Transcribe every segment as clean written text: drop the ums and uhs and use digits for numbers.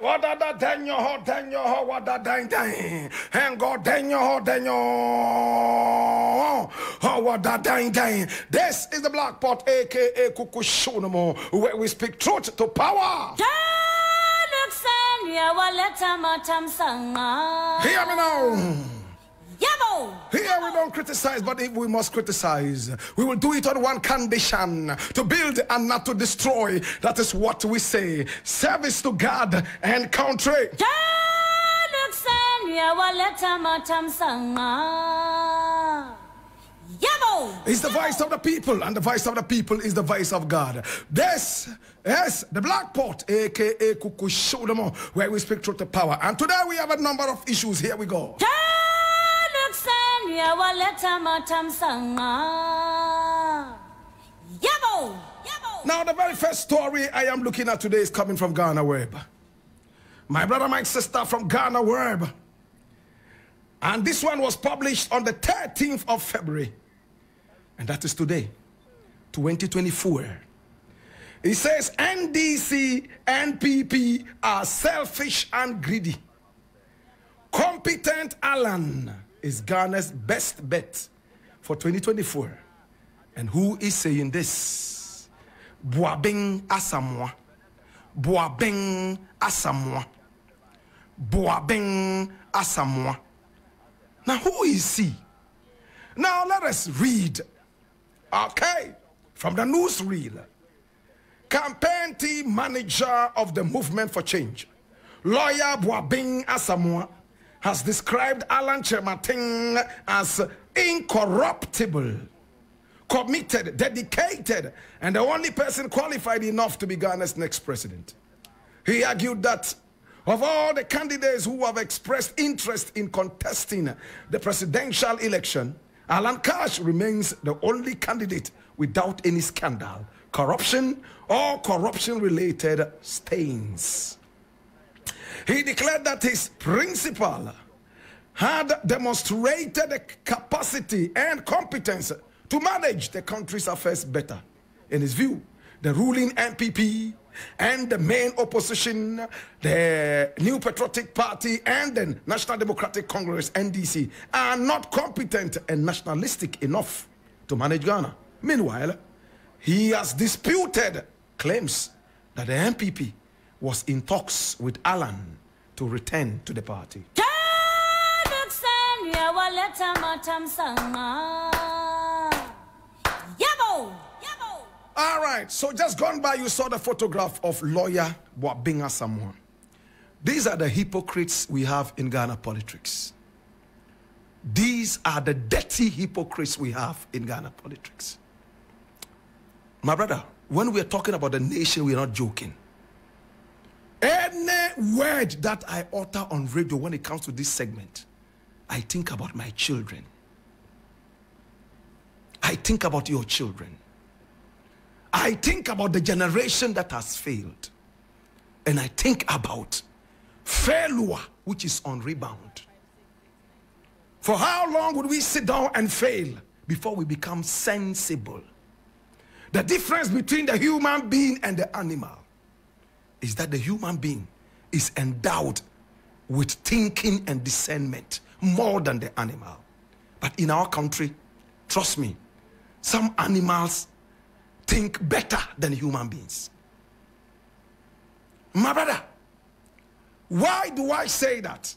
What da danyo ho what da dang dang and go danyo ho what da dang dang. This is the Black Pot, aka Kukushonomo, where we speak truth to power. Hear me now. Here we don't criticize, but if we must criticize, we will do it on one condition: to build and not to destroy. That is what we say: service to God and country. It's the voice of the people, and the voice of the people is the voice of God. This is the Black Pot, aka Kukushodomo, where we speak truth to power. And today we have a number of issues. Here we go. Now, the very first story I am looking at today is coming from Ghana Web. My brother, my sister from Ghana Web. And this one was published on the 13th of February. And that is today, 2024. It says NDC, NPP are selfish and greedy. Competent Alan is Ghana's best bet for 2024. And who is saying this? Buaben Asamoah. Buaben Asamoah. Buaben Asamoah. Now, who is he? Now, let us read. Okay, from the newsreel. Campaign team manager of the Movement for Change, lawyer Buaben Asamoah, has described Alan Kyerematen as incorruptible, committed, dedicated, and the only person qualified enough to be Ghana's next president. He argued that of all the candidates who have expressed interest in contesting the presidential election, Alan Cash remains the only candidate without any scandal, corruption, or corruption-related stains. He declared that his principal had demonstrated the capacity and competence to manage the country's affairs better. In his view, the ruling NPP and the main opposition, the New Patriotic Party and the National Democratic Congress, NDC, are not competent and nationalistic enough to manage Ghana. Meanwhile, he has disputed claims that the NPP was in talks with Alan to return to the party. All right, so just gone by, you saw the photograph of lawyer Buaben Asamoah. These are the hypocrites we have in Ghana politics. These are the dirty hypocrites we have in Ghana politics. My brother, when we are talking about the nation, we are not joking. Any word that I utter on radio when it comes to this segment, I think about my children. I think about your children. I think about the generation that has failed. And I think about failure, which is on rebound. For how long would we sit down and fail before we become sensible? The difference between the human being and the animal is that the human being is endowed with thinking and discernment more than the animal. But in our country, trust me, some animals think better than human beings. My brother, why do I say that?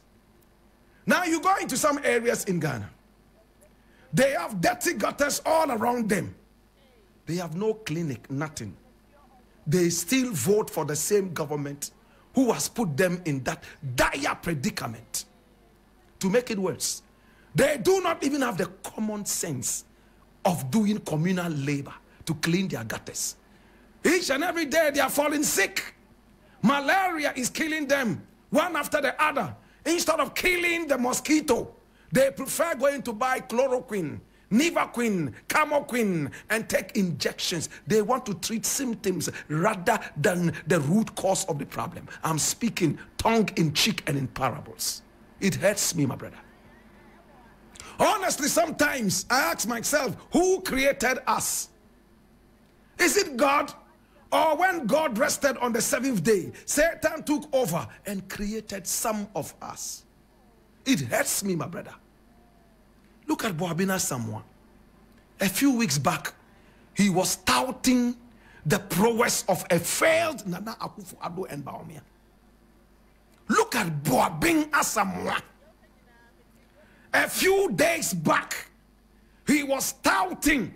Now you go into some areas in Ghana. They have dirty gutters all around them. They have no clinic, nothing. They still vote for the same government who has put them in that dire predicament. To make it worse, they do not even have the common sense of doing communal labor to clean their gutters. Each and every day they are falling sick. Malaria is killing them one after the other. Instead of killing the mosquito, they prefer going to buy chloroquine, Nivaquine, Camoquine, and take injections. They want to treat symptoms rather than the root cause of the problem. I'm speaking tongue in cheek and in parables. It hurts me, my brother. Honestly, sometimes I ask myself, who created us? Is it God or when God rested on the 7th day, Satan took over and created some of us. It hurts me, my brother. Look at Buaben Asamoah. A few weeks back, he was touting the prowess of a failed Nana Akufo-Addo and Bawumia. Look at Buaben Asamoah. A few days back, he was touting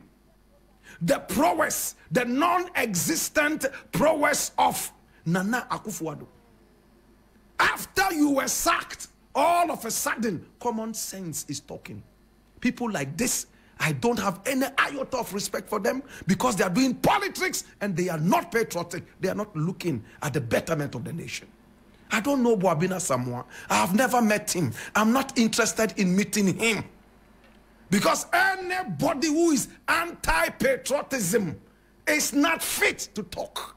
the prowess, the non-existent prowess of Nana Akufo-Addo. After you were sacked, all of a sudden, common sense is talking. People like this, I don't have any iota of respect for them because they are doing politics and they are not patriotic. They are not looking at the betterment of the nation. I don't know Buaben Asamoah. I have never met him. I'm not interested in meeting him. Because anybody who is anti-patriotism is not fit to talk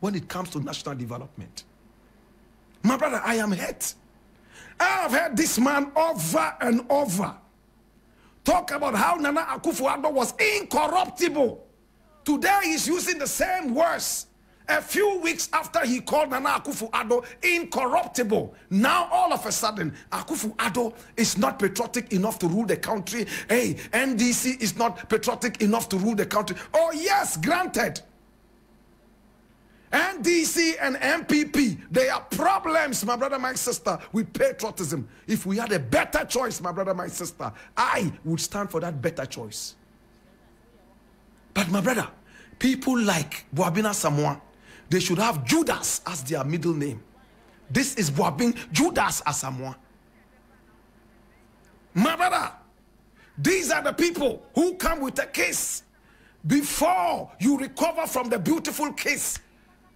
when it comes to national development. My brother, I am hurt. I have heard this man over and over talk about how Nana Akufo-Addo was incorruptible. Today he's using the same words. A few weeks after he called Nana Akufo-Addo incorruptible, now all of a sudden Akufo-Addo is not patriotic enough to rule the country. Hey, NDC is not patriotic enough to rule the country. Oh yes, granted. NDC and MPP, they are problems, my brother, my sister, with patriotism. If we had a better choice, my brother, my sister, I would stand for that better choice. But my brother, people like Buaben Asamoah, they should have Judas as their middle name. This is Buaben Judas Asamoah. My brother, these are the people who come with a case. Before you recover from the beautiful case,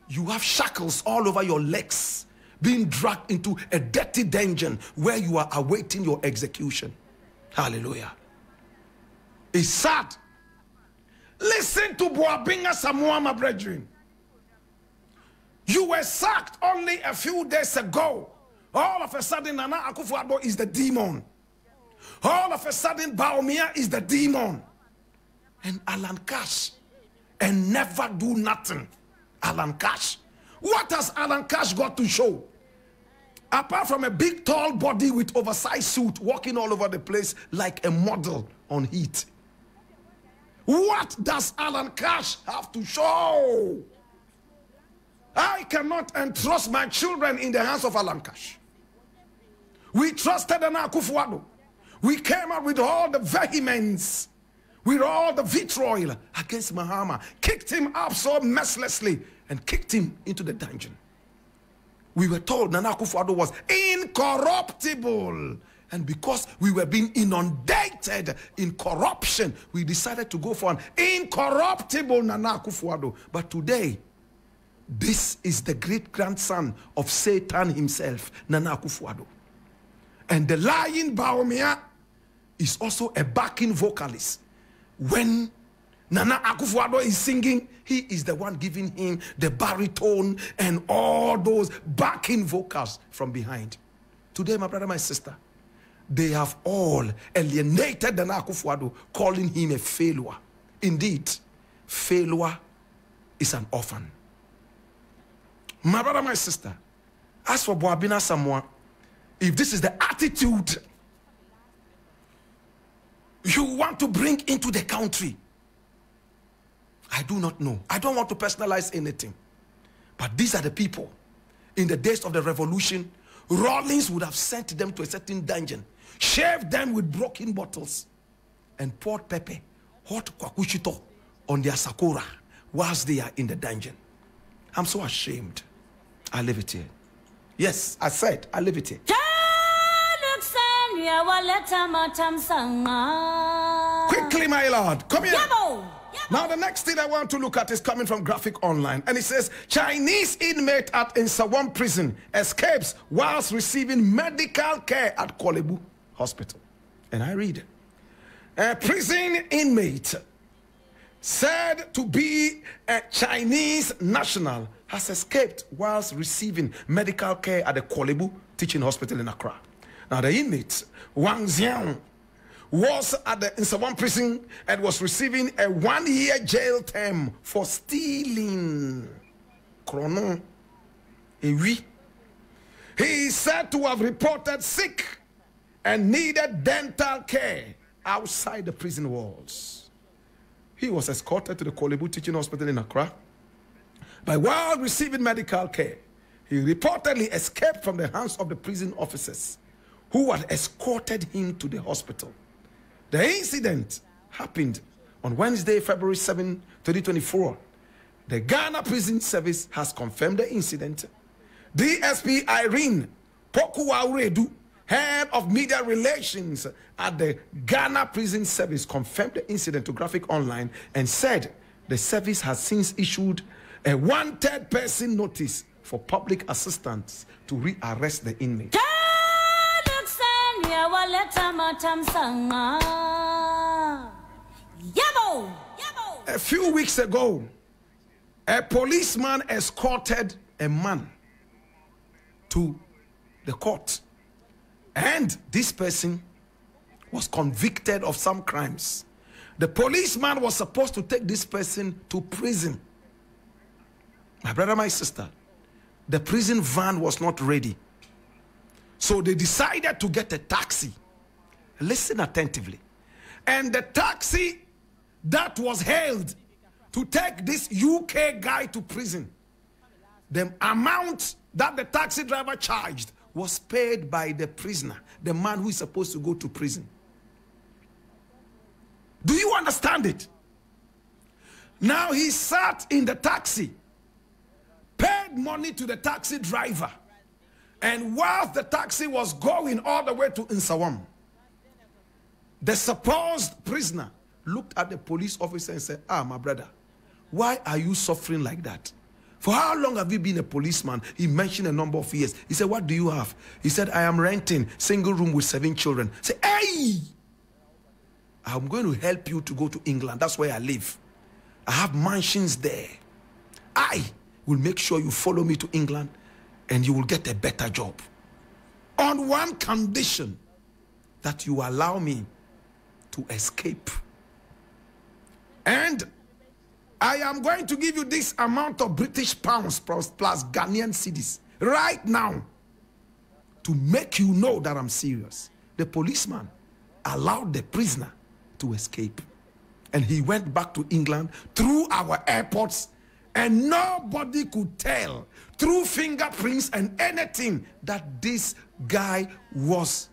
you have shackles all over your legs, being dragged into a dirty dungeon where you are awaiting your execution. Hallelujah. It's sad. Listen to Buaben Asamoah, my brethren. You were sacked only a few days ago. All of a sudden, Nana Akufo-Addo is the demon. All of a sudden, Bawumia is the demon. And Alan Cash, and never do nothing. Alan Cash. What has Alan Cash got to show? Apart from a big tall body with oversized suit walking all over the place like a model on heat. What does Alan Cash have to show? I cannot entrust my children in the hands of Alan Cash. We trusted Nana Akufo-Addo. We came out with all the vehemence, with all the vitriol against Mahama, kicked him up so mercilessly and kicked him into the dungeon. We were told Nana Akufo-Addo was incorruptible. And because we were being inundated in corruption, we decided to go for an incorruptible Nana Akufo-Addo. But today, this is the great-grandson of Satan himself, Nana Akufo-Addo. And the lying Bawumia is also a backing vocalist. When Nana Akufo-Addo is singing, he is the one giving him the baritone and all those backing vocals from behind. Today, my brother, my sister, they have all alienated Nana Akufo-Addo, calling him a failure. Indeed, failure is an orphan. My brother, my sister, as for Buaben Asamoah, if this is the attitude you want to bring into the country, I do not know. I don't want to personalize anything. But these are the people. In the days of the revolution, Rawlings would have sent them to a certain dungeon, shaved them with broken bottles, and poured pepper, hot kwakushito, on their sakura whilst they are in the dungeon. I'm so ashamed. I leave it here. Yes, I said, I leave it here. Quickly, my lord, come here. Now, the next thing I want to look at is coming from Graphic Online. And it says, Chinese inmate at Nsawam prison escapes whilst receiving medical care at Korle Bu Hospital. And I read, a prison inmate said to be a Chinese national has escaped whilst receiving medical care at the Korle Bu Teaching Hospital in Accra. Now, the inmate, Wang Xiang, was at the Asamoah prison and was receiving a 1-year jail term for stealing. Chrono. He is said to have reported sick and needed dental care outside the prison walls. He was escorted to the Kolebu Teaching Hospital in Accra. But while receiving medical care, he reportedly escaped from the hands of the prison officers who had escorted him to the hospital. The incident happened on Wednesday, February 7, 2024. The Ghana Prison Service has confirmed the incident. DSP Irene Pokuwa-Uredu, head of media relations at the Ghana Prison Service, confirmed the incident to Graphic Online and said the service has since issued a wanted person notice for public assistance to rearrest the inmate. A few weeks ago, a policeman escorted a man to the court, and this person was convicted of some crimes. The policeman was supposed to take this person to prison. My brother, my sister, the prison van was not ready. So they decided to get a taxi. Listen attentively. And the taxi that was hailed to take this UK guy to prison, the amount that the taxi driver charged was paid by the prisoner, the man who is supposed to go to prison. Do you understand it? Now he sat in the taxi, paid money to the taxi driver, and whilst the taxi was going all the way to Nsawam, the supposed prisoner looked at the police officer and said, "Ah, my brother, why are you suffering like that? For how long have you been a policeman?" He mentioned a number of years. He said, "What do you have?" He said, "I am renting single room with 7 children." Say, "Hey, I'm going to help you to go to England. That's where I live. I have mansions there. I will make sure you follow me to England and you will get a better job. On one condition, that you allow me to escape. And I am going to give you this amount of British pounds plus Ghanaian cedis right now to make you know that I'm serious." The policeman allowed the prisoner to escape. And he went back to England through our airports, and nobody could tell through fingerprints and anything that this guy was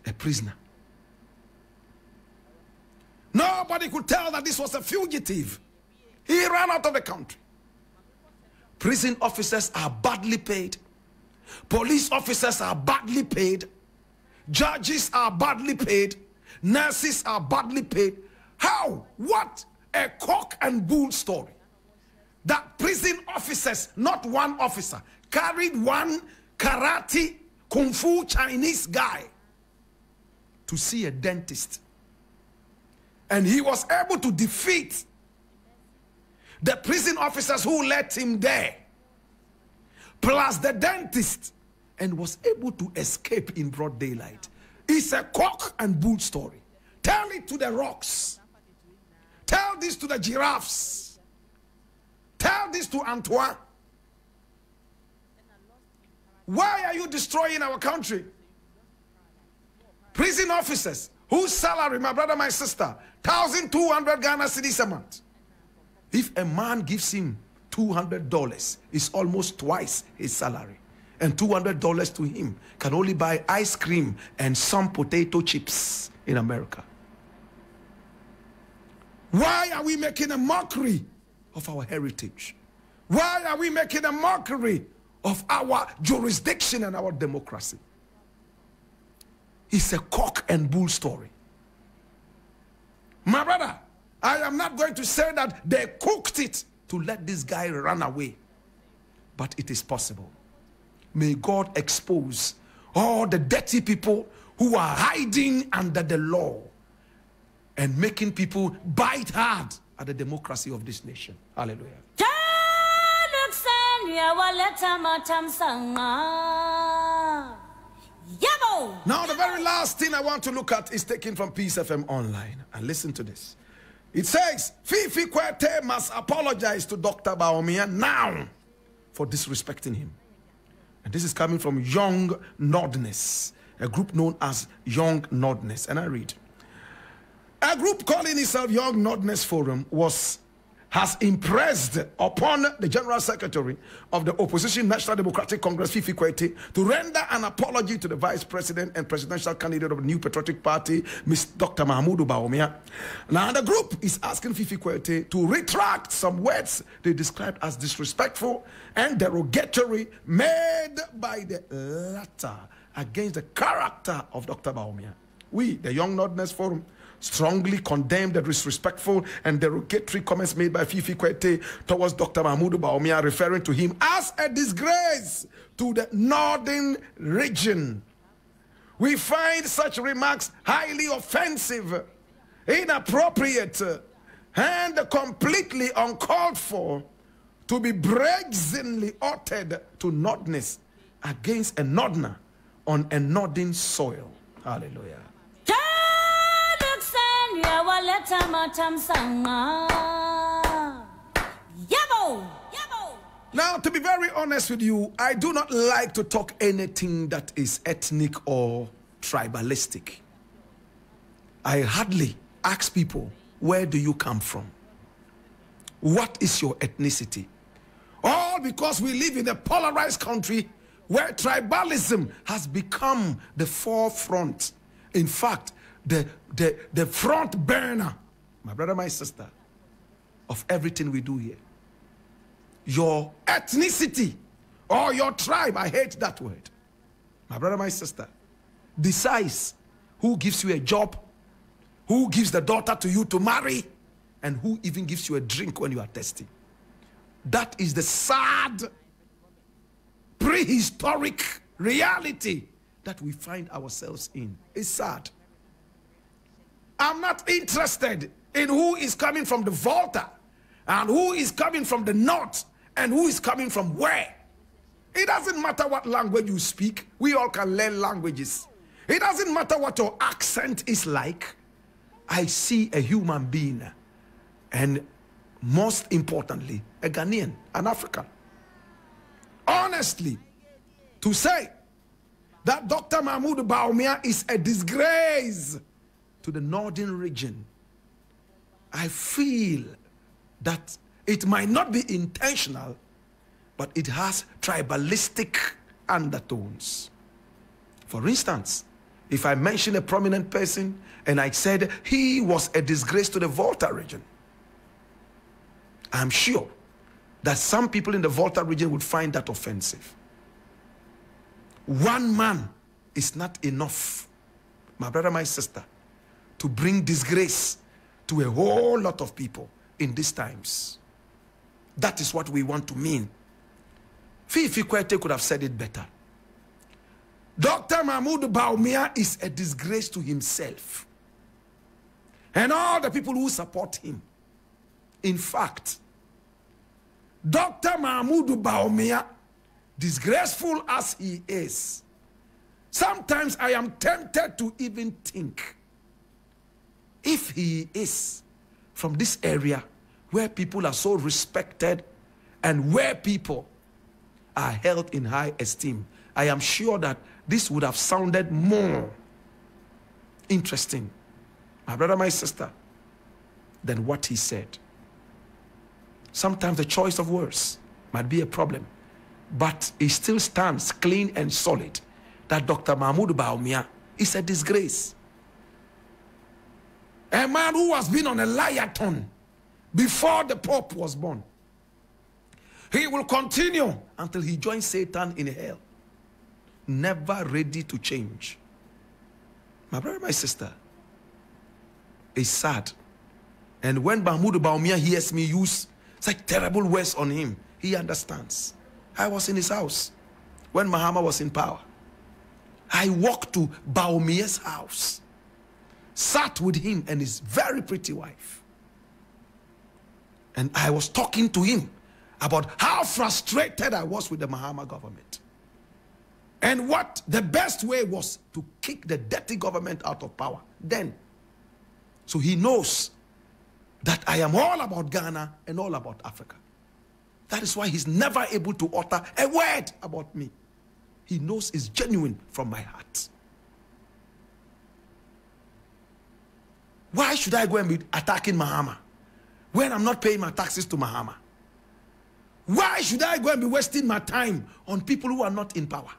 a prisoner. Nobody could tell that this was a fugitive. He ran out of the country. Prison officers are badly paid. Police officers are badly paid. Judges are badly paid. Nurses are badly paid. How? What a cock and bull story. That prison officers, not one officer, carried one karate, kung fu Chinese guy to see a dentist. And he was able to defeat the prison officers who let him there, plus the dentist, and was able to escape in broad daylight. It's a cock and bull story. Tell it to the rocks. Tell this to the giraffes. Tell this to Antoine. Why are you destroying our country? Prison officers whose salary, my brother, my sister, 1,200 Ghana cedis a month. If a man gives him $200, it's almost twice his salary. And $200 to him can only buy ice cream and some potato chips in America. Why are we making a mockery of our heritage? Why are we making a mockery of our jurisdiction and our democracy? It's a cock and bull story. My brother, I am not going to say that they cooked it to let this guy run away, but it is possible. May God expose all the dirty people who are hiding under the law and making people bite hard at the democracy of this nation. Hallelujah. Yabo! Now, the very last thing I want to look at is taken from Peace FM Online. And listen to this. It says, Fifii Kwetey must apologize to Dr. Buaben now for disrespecting him. And this is coming from Young Nordness, a group known as Young Nordness. And I read, a group calling itself Young Nordness Forum has impressed upon the General Secretary of the Opposition National Democratic Congress, Fifii Kwetey, to render an apology to the Vice President and Presidential Candidate of the New Patriotic Party, Ms. Dr. Mahamudu Bawumia. Now, the group is asking Fifii Kwetey to retract some words they described as disrespectful and derogatory made by the latter against the character of Dr. Bawumia. We, the Young Nordness Forum, strongly condemned the disrespectful and derogatory comments made by Fifii Kwetey towards Dr. Mahamudu Bawumia, referring to him as a disgrace to the northern region. We find such remarks highly offensive, inappropriate, and completely uncalled for to be brazenly uttered to Nordness against a Northerner on a northern soil. Hallelujah. Now, to be very honest with you, I do not like to talk anything that is ethnic or tribalistic. I hardly ask people, where do you come from? What is your ethnicity? All because we live in a polarized country where tribalism has become the forefront. In fact, the front burner, my brother, my sister, of everything we do here. Your ethnicity or your tribe, I hate that word, my brother, my sister, decides who gives you a job, who gives the daughter to you to marry, and who even gives you a drink when you are thirsty. That is the sad, prehistoric reality that we find ourselves in. It's sad. I'm not interested in who is coming from the Volta and who is coming from the north and who is coming from where. It doesn't matter what language you speak. We all can learn languages. It doesn't matter what your accent is like. I see a human being, and most importantly, a Ghanaian, an African. Honestly, to say that Dr. Mahamudu Bawumia is a disgrace to the northern region, I feel that it might not be intentional, but it has tribalistic undertones. For instance, if I mention a prominent person and I said he was a disgrace to the Volta region, I'm sure that some people in the Volta region would find that offensive. One man is not enough, my brother, my sister, to bring disgrace to a whole lot of people in these times. That is what we want to mean. Fifii Kwetey could have said it better. Dr. Mahamudu Bawumia is a disgrace to himself and all the people who support him. In fact, Dr. Mahamudu Bawumia, disgraceful as he is, sometimes I am tempted to even think, if he is from this area where people are so respected and where people are held in high esteem, I am sure that this would have sounded more interesting, my brother, my sister, than what he said. Sometimes the choice of words might be a problem, but it still stands clean and solid that Dr. Mahamudu Bawumia is a disgrace. A man who has been on a liathon before the Pope was born. He will continue until he joins Satan in hell, never ready to change. My brother, my sister, it's sad. And when Mahamudu Bawumia hears me use such terrible words on him, he understands. I was in his house when Mahama was in power. I walked to Bawumia's house, sat with him and his very pretty wife. And I was talking to him about how frustrated I was with the Mahama government. And what the best way was to kick the dirty government out of power. Then, so he knows that I am all about Ghana and all about Africa. That is why he's never able to utter a word about me. He knows it's genuine from my heart. Why should I go and be attacking Mahama when I'm not paying my taxes to Mahama? Why should I go and be wasting my time on people who are not in power?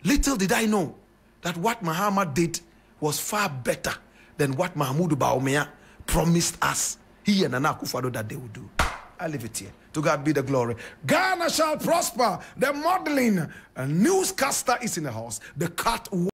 Little did I know that what Mahama did was far better than what Mahmoud Bawumia promised us, he and Nana Akufo-Addo, that they would do. I leave it here. To God be the glory. Ghana shall prosper. The modeling newscaster is in the house. The cat